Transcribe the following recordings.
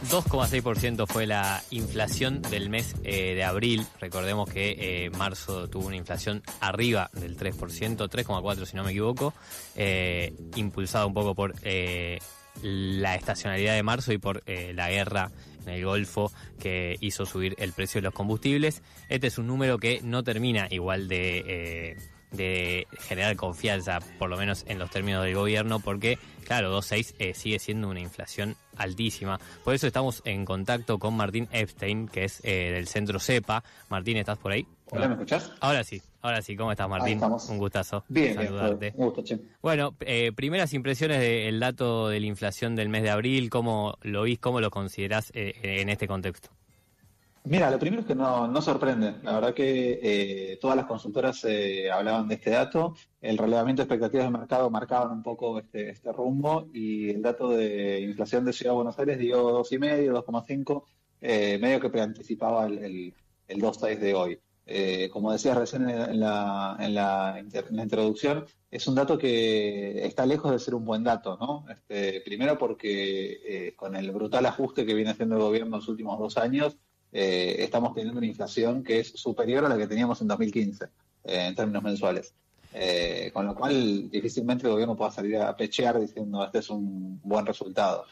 2,6% fue la inflación del mes de abril. Recordemos que marzo tuvo una inflación arriba del 3%, 3,4% si no me equivoco, impulsado un poco por la estacionalidad de marzo y por la guerra en el Golfo que hizo subir el precio de los combustibles. Este es un número que no termina igual de generar confianza, por lo menos en los términos del gobierno, porque, claro, 2,6 sigue siendo una inflación altísima. Por eso estamos en contacto con Martín Epstein, que es del Centro CEPA. Martín, ¿estás por ahí? Hola, ¿me escuchás? Ahora sí. ¿Cómo estás, Martín? Ahí estamos. Un gustazo bien, saludarte. Un gusto, che. Bueno, primeras impresiones del dato de la inflación del mes de abril, ¿cómo lo vís, cómo lo considerás en este contexto? Mira, lo primero es que no sorprende. La verdad que todas las consultoras hablaban de este dato. El relevamiento de expectativas de mercado marcaban un poco este rumbo y el dato de inflación de Ciudad de Buenos Aires dio 2,5, 2,5, medio que preanticipaba el 2,6 de hoy. Como decías recién en la introducción, es un dato que está lejos de ser un buen dato, ¿no? Primero porque con el brutal ajuste que viene haciendo el gobierno en los últimos 2 años, estamos teniendo una inflación que es superior a la que teníamos en 2015 en términos mensuales. Con lo cual difícilmente el gobierno pueda salir a pechear diciendo este es un buen resultado.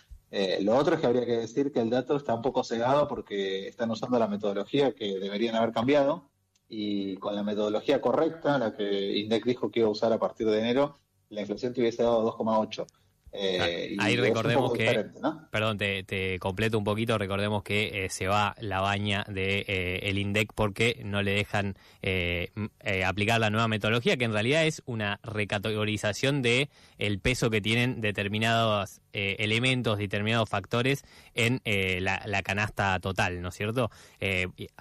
Lo otro es que habría que decir que el dato está un poco cegado porque están usando la metodología que deberían haber cambiado, y con la metodología correcta, la que INDEC dijo que iba a usar a partir de enero, la inflación te hubiese dado 2,8. Ahí recordemos que, ¿no? Perdón, te completo un poquito, recordemos que se va la baña de el INDEC porque no le dejan aplicar la nueva metodología, que en realidad es una recategorización de el peso que tienen determinados elementos, determinados factores en la canasta total, ¿no es cierto?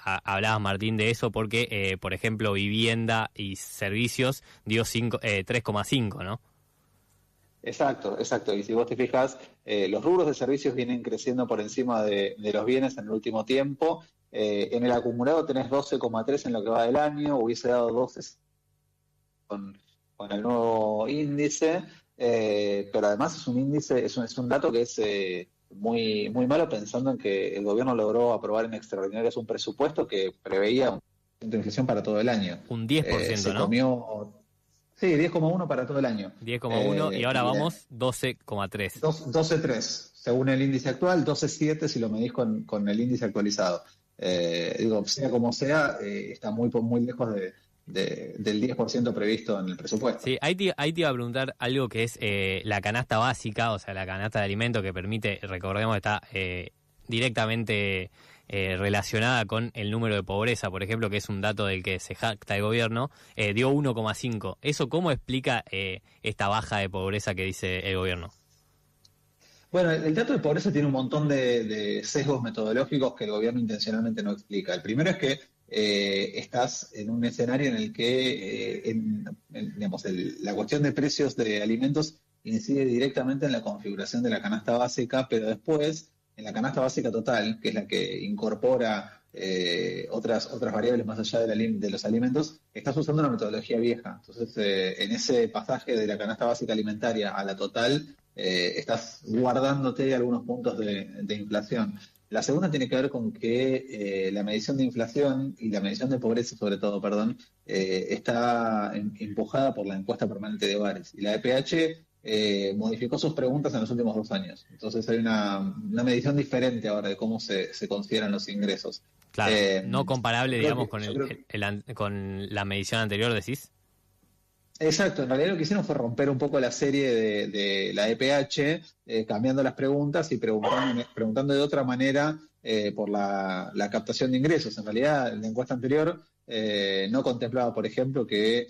Hablabas, Martín, de eso porque, por ejemplo, vivienda y servicios dio 3,5, ¿no? Exacto. Y si vos te fijas, los rubros de servicios vienen creciendo por encima de los bienes en el último tiempo. En el acumulado tenés 12,3 en lo que va del año, hubiese dado 12 con el nuevo índice, pero además es un índice, es un dato que es muy, muy malo, pensando en que el gobierno logró aprobar en extraordinarias un presupuesto que preveía un de inflación para todo el año. Un 10%, se ¿no? Comió... Sí, 10,1 para todo el año. 10,1 y ahora vamos 12,3. 12,3 según el índice actual, 12,7 si lo medís con el índice actualizado. Sea como sea, está muy lejos del 10% previsto en el presupuesto. Sí, ahí te iba a preguntar algo que es la canasta básica, o sea, la canasta de alimentos que permite, recordemos, está directamente relacionada con el número de pobreza, por ejemplo, que es un dato del que se jacta el gobierno, dio 1,5. ¿Eso cómo explica esta baja de pobreza que dice el gobierno? Bueno, el dato de pobreza tiene un montón de sesgos metodológicos que el gobierno intencionalmente no explica. El primero es que estás en un escenario en el que la cuestión de precios de alimentos incide directamente en la configuración de la canasta básica, pero después en la canasta básica total, que es la que incorpora otras variables más allá de los alimentos, estás usando una metodología vieja. Entonces, en ese pasaje de la canasta básica alimentaria a la total, estás guardándote algunos puntos de inflación. La segunda tiene que ver con que la medición de inflación y la medición de pobreza, sobre todo, está empujada por la encuesta permanente de hogares. Y la EPH modificó sus preguntas en los últimos 2 años. Entonces hay una medición diferente ahora de cómo se consideran los ingresos. Claro, no comparable, digamos, con la medición anterior, decís. Exacto, en realidad lo que hicieron fue romper un poco la serie de la EPH, cambiando las preguntas y preguntando de otra manera por la captación de ingresos. En realidad, la encuesta anterior no contemplaba, por ejemplo, que,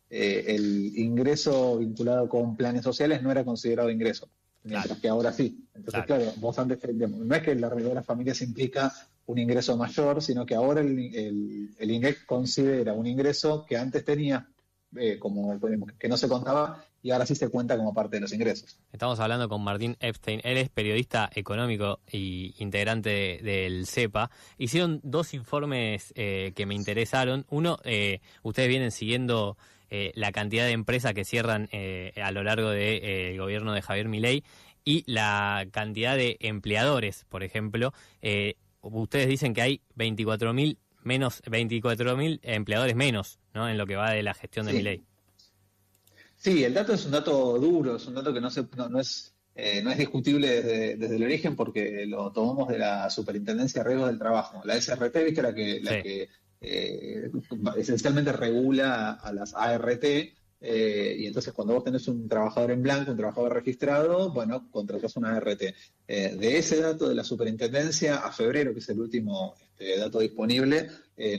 el ingreso vinculado con planes sociales no era considerado ingreso, mientras que ahora sí. Entonces, claro, vos antes, no es que la realidad de las familias implica un ingreso mayor, sino que ahora el INDEC considera un ingreso que antes tenía que no se contaba y ahora sí se cuenta como parte de los ingresos. Estamos hablando con Martín Epstein, él es periodista económico y integrante del CEPA. Hicieron 2 informes que me interesaron. Uno, ustedes vienen siguiendo la cantidad de empresas que cierran a lo largo del gobierno de Javier Milei, y la cantidad de empleadores, por ejemplo. Ustedes dicen que hay 24.000 empleadores menos, ¿no? En lo que va de la gestión de Sí. Milei. Sí, el dato es un dato duro, es un dato que no es discutible desde el origen porque lo tomamos de la Superintendencia de Riesgos del Trabajo. La SRT, viste, Sí. la que esencialmente regula a las ART, y entonces cuando vos tenés un trabajador en blanco, un trabajador registrado, bueno, contratás una ART. De ese dato de la Superintendencia a febrero, que es el último dato disponible,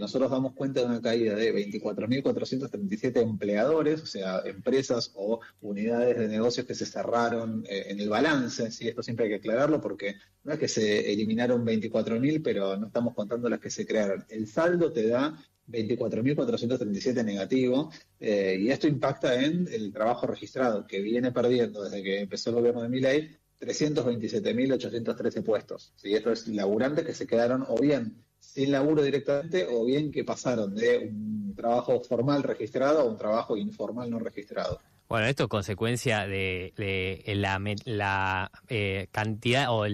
nosotros damos cuenta de una caída de 24.437 empleadores, o sea, empresas o unidades de negocios que se cerraron en el balance. ¿Sí? Esto siempre hay que aclararlo porque no es que se eliminaron 24.000, pero no estamos contando las que se crearon. El saldo te da 24.437 negativo, y esto impacta en el trabajo registrado, que viene perdiendo desde que empezó el gobierno de Milei 327.813 puestos. ¿Sí? Esto es laburantes que se quedaron o bien sin laburo directamente o bien que pasaron de un trabajo formal registrado a un trabajo informal no registrado. Bueno, esto es consecuencia de la cantidad o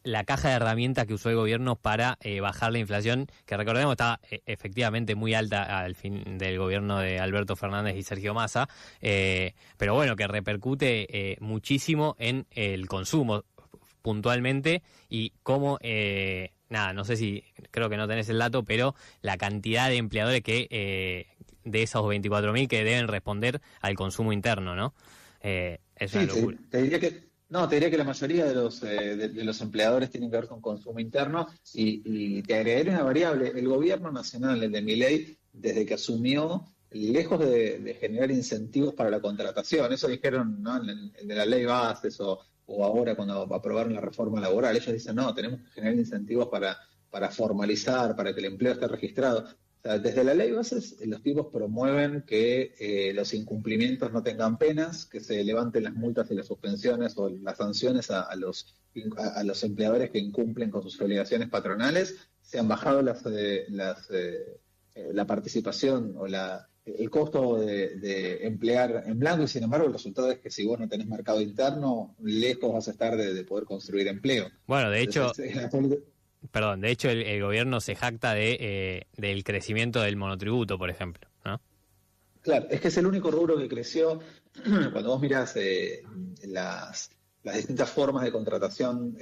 la caja de herramientas que usó el gobierno para bajar la inflación, que recordemos estaba efectivamente muy alta al fin del gobierno de Alberto Fernández y Sergio Massa, pero bueno, que repercute muchísimo en el consumo puntualmente y cómo, nada, no sé si, creo que no tenés el dato, pero la cantidad de empleadores que de esos 24.000 que deben responder al consumo interno, ¿no? Es una Sí, locura. te diría que la mayoría de los empleadores tienen que ver con consumo interno y te agregaré una variable. El gobierno nacional, el de Milei, desde que asumió, lejos de generar incentivos para la contratación, eso dijeron, ¿no? En de la ley Bases o ahora cuando aprobaron la reforma laboral, ellos dicen, no, tenemos que generar incentivos para formalizar, para que el empleo esté registrado. O sea, desde la ley Bases, los tipos promueven que los incumplimientos no tengan penas, que se levanten las multas y las suspensiones o las sanciones a los empleadores que incumplen con sus obligaciones patronales. Se han bajado la participación o el costo de emplear en blanco, y sin embargo el resultado es que si vos no tenés mercado interno, lejos vas a estar de poder construir empleo. Bueno, de hecho, Entonces, perdón, de hecho el gobierno se jacta del crecimiento del monotributo, por ejemplo, ¿no? claro, es que es el único rubro que creció. Cuando vos mirás las distintas formas de contratación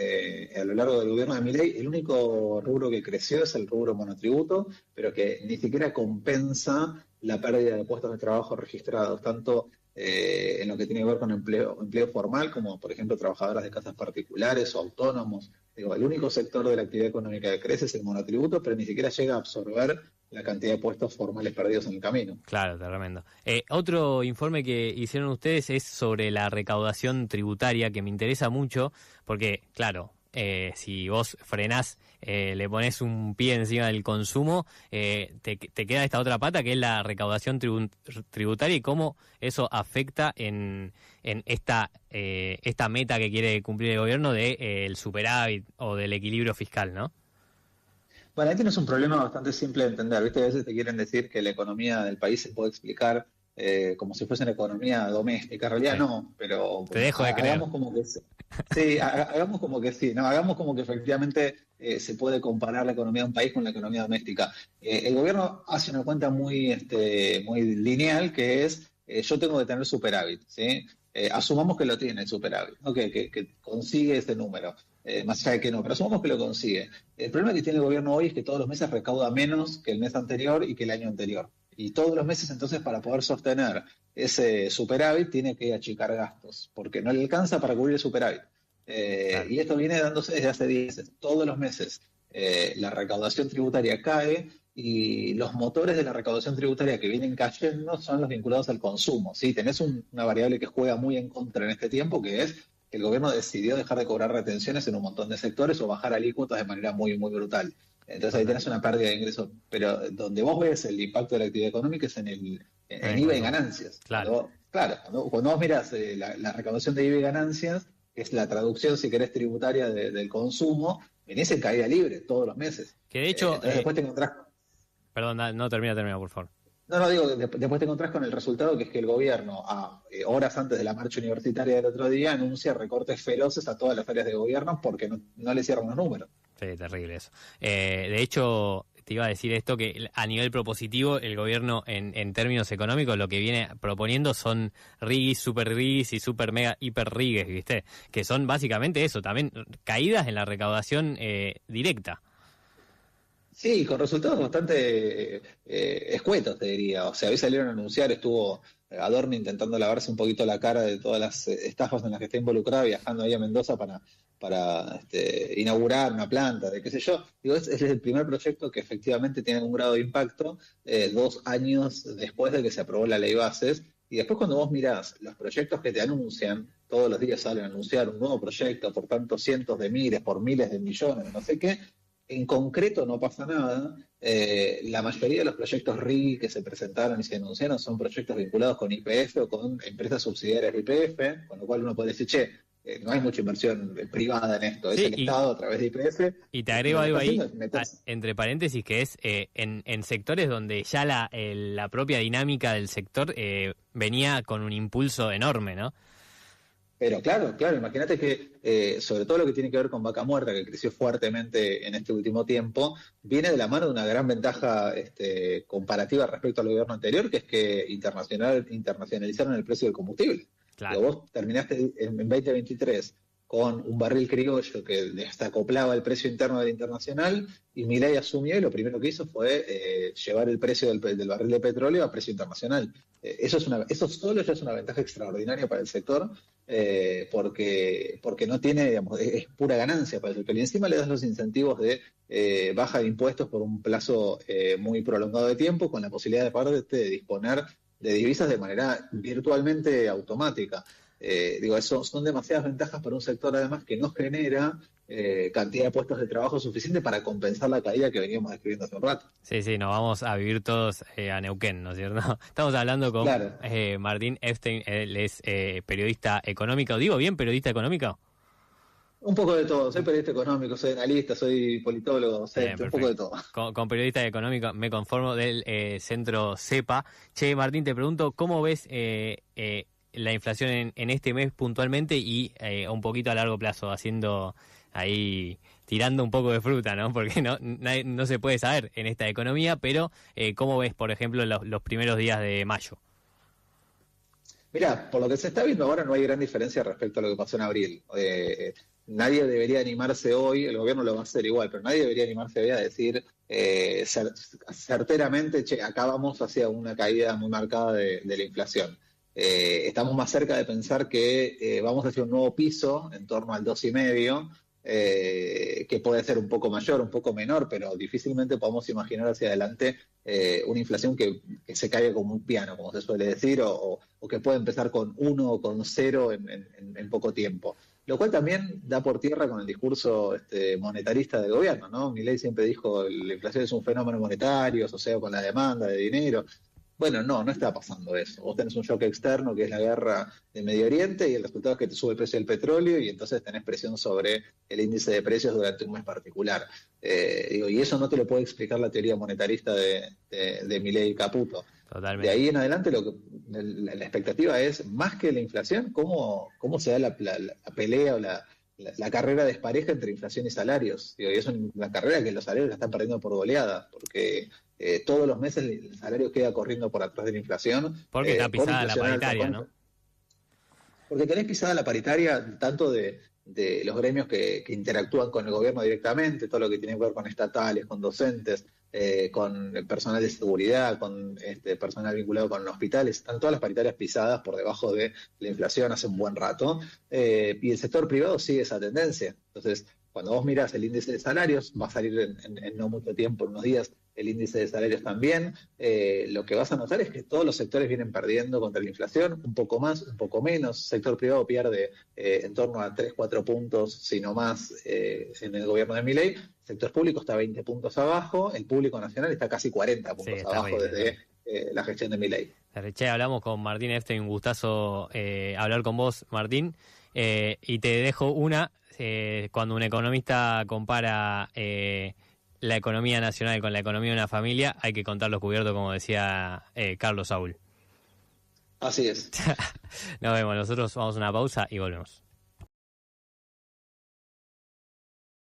a lo largo del gobierno de Milei, el único rubro que creció es el rubro monotributo, pero que ni siquiera compensa la pérdida de puestos de trabajo registrados, tanto en lo que tiene que ver con empleo formal, como por ejemplo trabajadoras de casas particulares o autónomos. Digo, el único sector de la actividad económica que crece es el monotributo, pero ni siquiera llega a absorber la cantidad de puestos formales perdidos en el camino. Claro, tremendo. Otro informe que hicieron ustedes es sobre la recaudación tributaria, que me interesa mucho, porque, claro, si vos frenás, le pones un pie encima del consumo, te queda esta otra pata que es la recaudación tributaria y cómo eso afecta en esta meta que quiere cumplir el gobierno de el superávit o del equilibrio fiscal, ¿no? Bueno, ahí tienes un problema bastante simple de entender, ¿viste? A veces te quieren decir que la economía del país se puede explicar como si fuese una economía doméstica. En realidad Sí. no, pero Te dejo de creer. hagamos como que sí. Sí, hagamos como que sí, no, hagamos como que efectivamente se puede comparar la economía de un país con la economía doméstica. El gobierno hace una cuenta muy lineal que es, yo tengo que tener superávit, ¿sí? Asumamos que lo tiene el superávit, ¿no? Que consigue ese número. Más allá de que no, pero asumamos que lo consigue. El problema que tiene el gobierno hoy es que todos los meses recauda menos que el mes anterior y que el año anterior. Y todos los meses, entonces, para poder sostener ese superávit, tiene que achicar gastos, porque no le alcanza para cubrir el superávit. Claro. Y esto viene dándose desde hace 10 meses. Todos los meses la recaudación tributaria cae y los motores de la recaudación tributaria que vienen cayendo son los vinculados al consumo. ¿Sí? Tenés una variable que juega muy en contra en este tiempo, que es que el gobierno decidió dejar de cobrar retenciones en un montón de sectores o bajar alícuotas de manera muy, muy brutal. Entonces ahí tenés una pérdida de ingresos, pero donde vos ves el impacto de la actividad económica es en IVA y ganancias. Claro. Cuando vos mirás la recaudación de IVA y ganancias, que es la traducción, si querés, tributaria del consumo, venís en caída libre todos los meses. Que de hecho, Entonces después te encontrás. perdón, no termina, por favor. No, no, digo, después te encontrás con el resultado que es que el gobierno, horas antes de la marcha universitaria del otro día, anuncia recortes feroces a todas las áreas de gobierno porque no le cierran los números. Sí, terrible eso. De hecho, te iba a decir esto, que a nivel propositivo, el gobierno en términos económicos lo que viene proponiendo son RIGIs, super RIGIs y super mega hiper RIGES, ¿viste? Que son básicamente eso, también caídas en la recaudación directa. Sí, con resultados bastante escuetos, te diría. O sea, hoy salieron a anunciar, estuvo Adorno intentando lavarse un poquito la cara de todas las estafas en las que está involucrada, viajando ahí a Mendoza para inaugurar una planta, de qué sé yo. Digo, es el primer proyecto que efectivamente tiene un grado de impacto 2 años después de que se aprobó la ley Bases. Y después cuando vos mirás los proyectos que te anuncian, todos los días salen a anunciar un nuevo proyecto por tantos cientos de miles, por miles de millones, no sé qué, en concreto no pasa nada. La mayoría de los proyectos RIGI que se presentaron y se anunciaron son proyectos vinculados con YPF o con empresas subsidiarias de YPF, con lo cual uno puede decir, che, no hay mucha inversión privada en esto, es Sí, el Estado a través de YPF. y te Y agrego lo que algo está ahí, haciendo es meterse. entre paréntesis, que es en sectores donde ya la propia dinámica del sector venía con un impulso enorme, ¿no? Pero claro, claro, imagínate que sobre todo lo que tiene que ver con Vaca Muerta, que creció fuertemente en este último tiempo, viene de la mano de una gran ventaja comparativa respecto al gobierno anterior, que es que internacionalizaron el precio del combustible. Digo, Claro. vos terminaste en 2023 con un barril criollo que desacoplaba el precio interno del internacional, y Milei asumió y lo primero que hizo fue llevar el precio del barril de petróleo a precio internacional. Eso solo ya es una ventaja extraordinaria para el sector, porque no tiene, digamos, es pura ganancia para el sector. Y encima le das los incentivos de baja de impuestos por un plazo muy prolongado de tiempo, con la posibilidad de de disponer de divisas de manera virtualmente automática. Digo, eso son demasiadas ventajas para un sector además que no genera cantidad de puestos de trabajo suficiente para compensar la caída que veníamos describiendo hace un rato. Sí, sí, nos vamos a vivir todos a Neuquén, ¿no es cierto? Estamos hablando con Claro, Martín Epstein, él es periodista económico. ¿Digo bien periodista económico? un poco de todo. Soy periodista económico, soy analista, soy politólogo, Bien, docente, un poco de perfecto. todo. Con periodista económico me conformo del centro CEPA. Che, Martín, te pregunto, ¿cómo ves la inflación en este mes puntualmente y un poquito a largo plazo, haciendo ahí, tirando un poco de fruta, ¿no? Porque no se puede saber en esta economía, pero ¿cómo ves, por ejemplo, los primeros días de mayo? Mira, por lo que se está viendo ahora no hay gran diferencia respecto a lo que pasó en abril. Nadie debería animarse hoy, el gobierno lo va a hacer igual, pero nadie debería animarse hoy a decir certeramente, che, acá vamos hacia una caída muy marcada de la inflación. Estamos más cerca de pensar que vamos hacia un nuevo piso en torno al 2,5, que puede ser un poco mayor, un poco menor, pero difícilmente podemos imaginar hacia adelante una inflación que se caiga como un piano, como se suele decir, o que puede empezar con 1 o con 0 en poco tiempo. Lo cual también da por tierra con el discurso monetarista del gobierno, ¿no? Milei siempre dijo la inflación es un fenómeno monetario, asociado con la demanda de dinero. Bueno, no está pasando eso. Vos tenés un shock externo que es la guerra de Medio Oriente y el resultado es que te sube el precio del petróleo y entonces tenés presión sobre el índice de precios durante un mes particular. Y eso no te lo puede explicar la teoría monetarista de Milei y Caputo. De Totalmente. ahí en adelante la expectativa es, más que la inflación, cómo se da la pelea o la carrera despareja entre inflación y salarios. Y es una carrera que los salarios la están perdiendo por goleada, porque todos los meses el salario queda corriendo por atrás de la inflación, Porque está por pisada la inflación alta, paritaria, ¿no? porque tenés pisada la paritaria tanto de los gremios que interactúan con el gobierno directamente, todo lo que tiene que ver con estatales, con docentes, con personal de seguridad, con personal vinculado con hospitales. Están todas las paritarias pisadas por debajo de la inflación hace un buen rato, y el sector privado sigue esa tendencia. Entonces, cuando vos mirás el índice de salarios, va a salir en no mucho tiempo, en unos días, el índice de salarios también. Lo que vas a notar es que todos los sectores vienen perdiendo contra la inflación, un poco más, un poco menos. El sector privado pierde en torno a 3, 4 puntos, si no más, en el gobierno de Milei. El sector público está 20 puntos abajo, el público nacional está casi 40 Sí, puntos es abajo terrible. desde la gestión de Milei. Che, hablamos con Martín Epstein, un gustazo hablar con vos, Martín. Y te dejo una, cuando un economista compara la economía nacional con la economía de una familia, hay que contarlos cubiertos, como decía Carlos Saúl. Así es. Nos vemos, nosotros vamos a una pausa y volvemos.